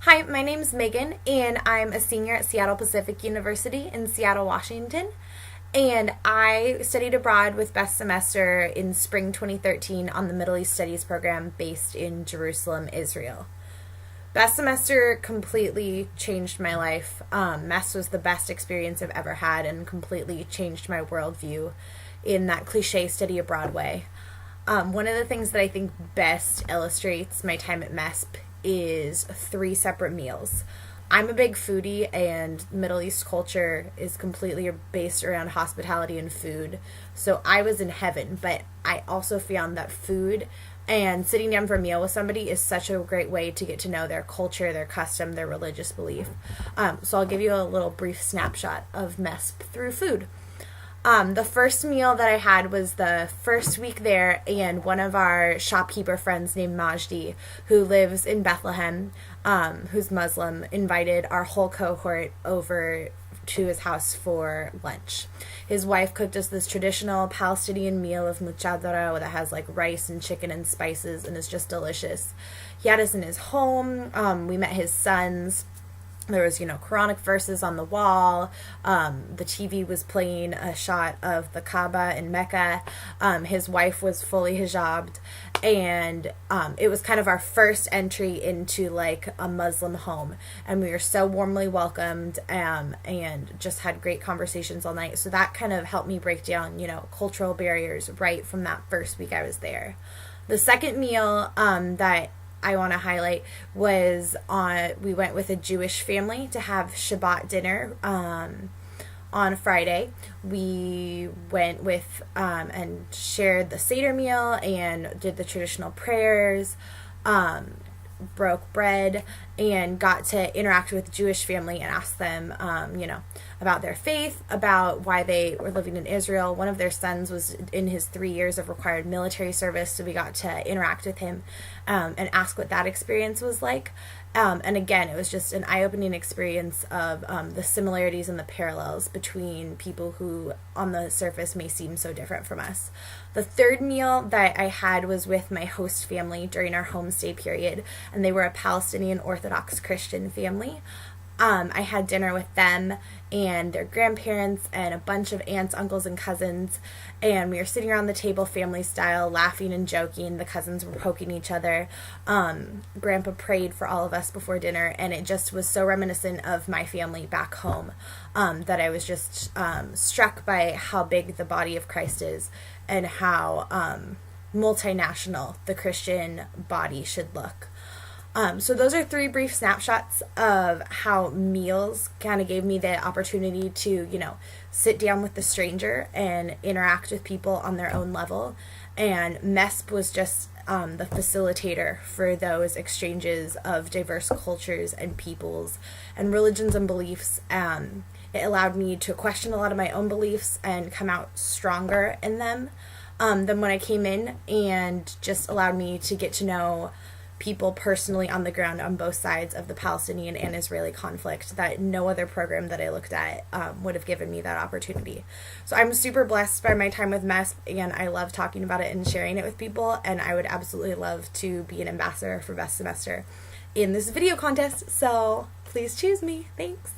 Hi, my name's Megan, and I'm a senior at Seattle Pacific University in Seattle, Washington. And I studied abroad with BestSemester in spring 2013 on the Middle East Studies program based in Jerusalem, Israel. BestSemester completely changed my life. MES was the best experience I've ever had and completely changed my worldview in that cliche study abroad way. One of the things that I think best illustrates my time at MESP is 3 separate meals. I'm a big foodie, and Middle East culture is completely based around hospitality and food. So I was in heaven, but I also found that food and sitting down for a meal with somebody is such a great way to get to know their culture, their custom, their religious belief. So I'll give you a little brief snapshot of MESP through food. The first meal that I had was the first week there, and one of our shopkeeper friends named Majdi, who lives in Bethlehem, who's Muslim, invited our whole cohort over to his house for lunch. His wife cooked us this traditional Palestinian meal of muchadara that has like rice and chicken and spices and is just delicious. He had us in his home. We met his sons. There was, Quranic verses on the wall. The TV was playing a shot of the Kaaba in Mecca. His wife was fully hijabbed. And it was kind of our first entry into like a Muslim home. And we were so warmly welcomed and just had great conversations all night. So that kind of helped me break down, cultural barriers right from that first week I was there. The second meal that I want to highlight was we went with a Jewish family to have Shabbat dinner on Friday. We went with and shared the Seder meal and did the traditional prayers, broke bread, and got to interact with the Jewish family and ask them, about their faith, about why they were living in Israel. One of their sons was in his 3 years of required military service, so we got to interact with him and ask what that experience was like. And again, it was just an eye-opening experience of the similarities and the parallels between people who on the surface may seem so different from us. The third meal that I had was with my host family during our homestay period, and they were a Palestinian Orthodox Christian family. I had dinner with them and their grandparents and a bunch of aunts, uncles, and cousins, and we were sitting around the table family style, laughing and joking. The cousins were poking each other. Grandpa prayed for all of us before dinner, and it just was so reminiscent of my family back home that I was just struck by how big the body of Christ is and how multinational the Christian body should look. So those are 3 brief snapshots of how meals kind of gave me the opportunity to, sit down with the stranger and interact with people on their own level. And MESP was just the facilitator for those exchanges of diverse cultures and peoples and religions and beliefs. It allowed me to question a lot of my own beliefs and come out stronger in them than when I came in, and just allowed me to get to know people personally on the ground on both sides of the Palestinian and Israeli conflict that no other program that I looked at would have given me that opportunity. So I'm super blessed by my time with MESP, and I love talking about it and sharing it with people, and I would absolutely love to be an ambassador for BestSemester in this video contest, so please choose me. Thanks.